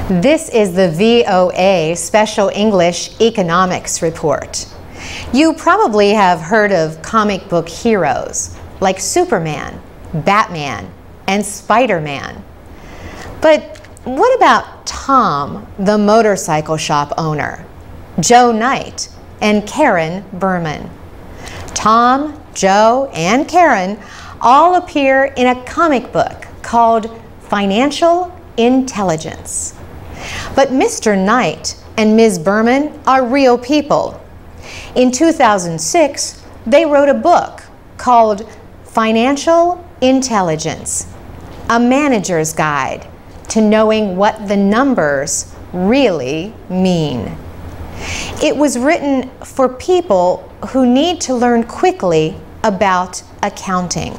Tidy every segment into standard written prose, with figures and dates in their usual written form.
This is the VOA Special English Economics Report. You probably have heard of comic book heroes like Superman, Batman, and Spider-Man. But what about Tom, the motorcycle shop owner, Joe Knight, and Karen Berman? Tom, Joe, and Karen all appear in a comic book called Financial Intelligence. But Mr. Knight and Ms. Berman are real people. In 2006, they wrote a book called Financial Intelligence, a manager's guide to knowing what the numbers really mean. It was written for people who need to learn quickly about accounting.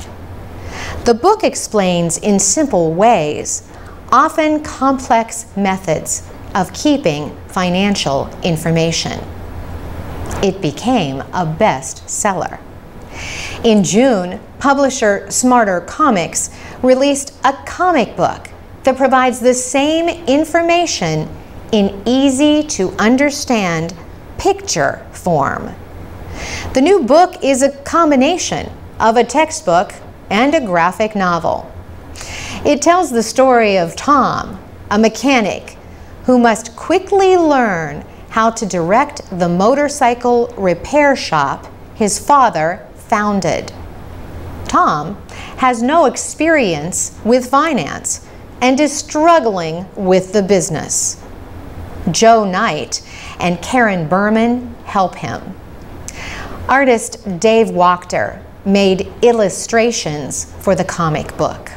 The book explains in simple ways, often complex methods of keeping financial information. It became a bestseller. In June, publisher Smarter Comics released a comic book that provides the same information in easy-to-understand picture form. The new book is a combination of a textbook and a graphic novel. It tells the story of Tom, a mechanic who must quickly learn how to direct the motorcycle repair shop his father founded. Tom has no experience with finance and is struggling with the business. Joe Knight and Karen Berman help him. Artist Dave Wachter made illustrations for the comic book.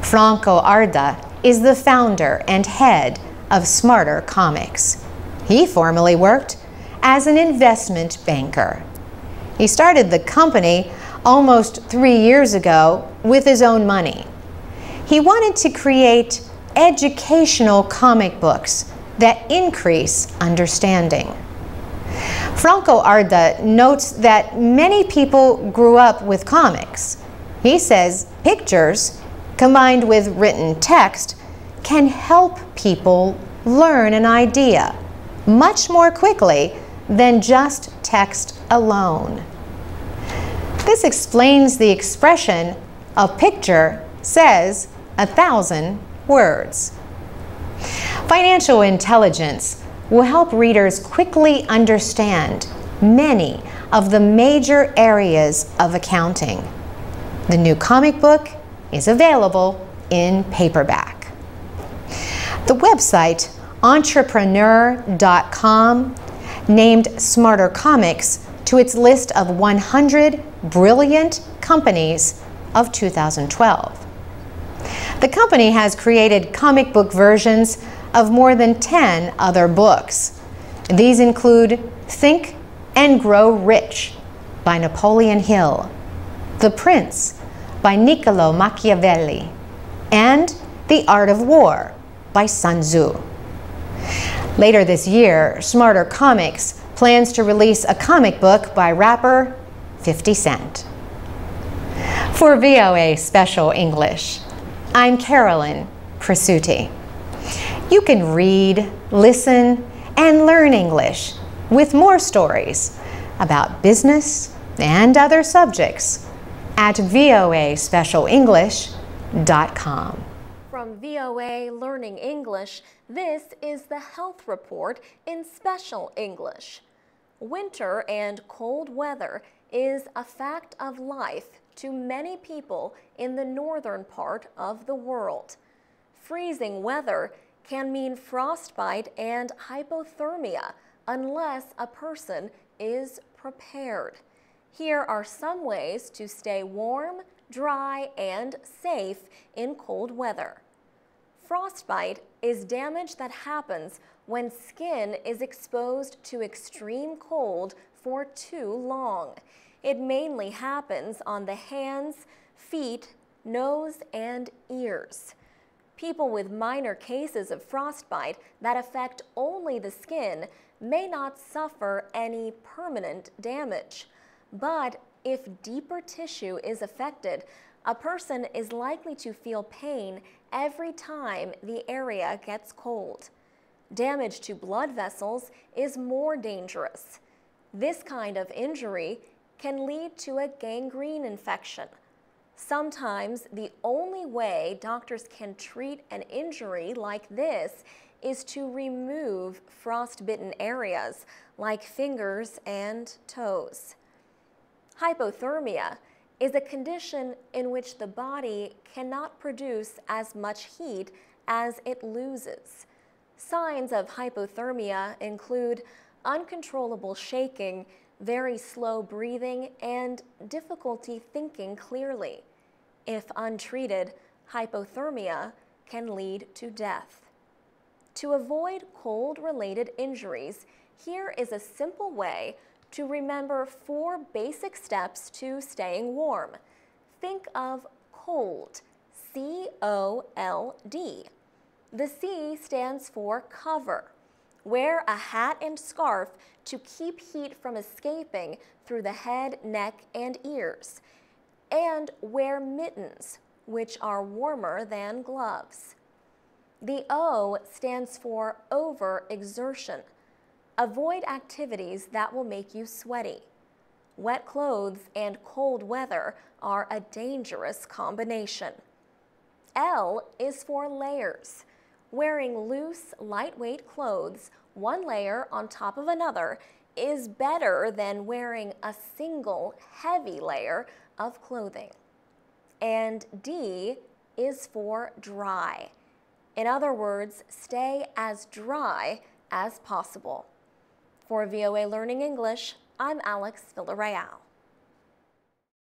Franco Arda is the founder and head of Smarter Comics. He formerly worked as an investment banker. He started the company almost 3 years ago with his own money. He wanted to create educational comic books that increase understanding. Franco Arda notes that many people grew up with comics. He says pictures combined with written text can help people learn an idea much more quickly than just text alone. This explains the expression, "A picture says 1,000 words." Financial intelligence will help readers quickly understand many of the major areas of accounting. The new comic book is available in paperback. The website entrepreneur.com named Smarter Comics to its list of 100 brilliant companies of 2012. The company has created comic book versions of more than 10 other books. These include Think and Grow Rich by Napoleon Hill, The Prince by Niccolo Machiavelli, and The Art of War by Sun Tzu. Later this year, Smarter Comics plans to release a comic book by rapper 50 Cent. For VOA Special English, I'm Carolyn Prasuti. You can read, listen, and learn English with more stories about business and other subjects at voaspecialenglish.com. From VOA Learning English, this is the Health Report in Special English. Winter and cold weather is a fact of life to many people in the northern part of the world. Freezing weather can mean frostbite and hypothermia unless a person is prepared. Here are some ways to stay warm, dry, and safe in cold weather. Frostbite is damage that happens when skin is exposed to extreme cold for too long. It mainly happens on the hands, feet, nose, and ears. People with minor cases of frostbite that affect only the skin may not suffer any permanent damage. But if deeper tissue is affected, A person is likely to feel pain every time the area gets cold. Damage to blood vessels is more dangerous. This kind of injury can lead to a gangrene infection. Sometimes the only way doctors can treat an injury like this is to remove frostbitten areas like fingers and toes. Hypothermia is a condition in which the body cannot produce as much heat as it loses. Signs of hypothermia include uncontrollable shaking, very slow breathing, and difficulty thinking clearly. If untreated, hypothermia can lead to death. To avoid cold-related injuries, here is a simple way to remember 4 basic steps to staying warm. Think of cold, C-O-L-D. The C stands for cover. Wear a hat and scarf to keep heat from escaping through the head, neck, and ears. And wear mittens, which are warmer than gloves. The O stands for overexertion. Avoid activities that will make you sweaty. Wet clothes and cold weather are a dangerous combination. L is for layers. Wearing loose, lightweight clothes, one layer on top of another, is better than wearing a single heavy layer of clothing. And D is for dry. In other words, stay as dry as possible. For VOA Learning English, I'm Alex Villarreal.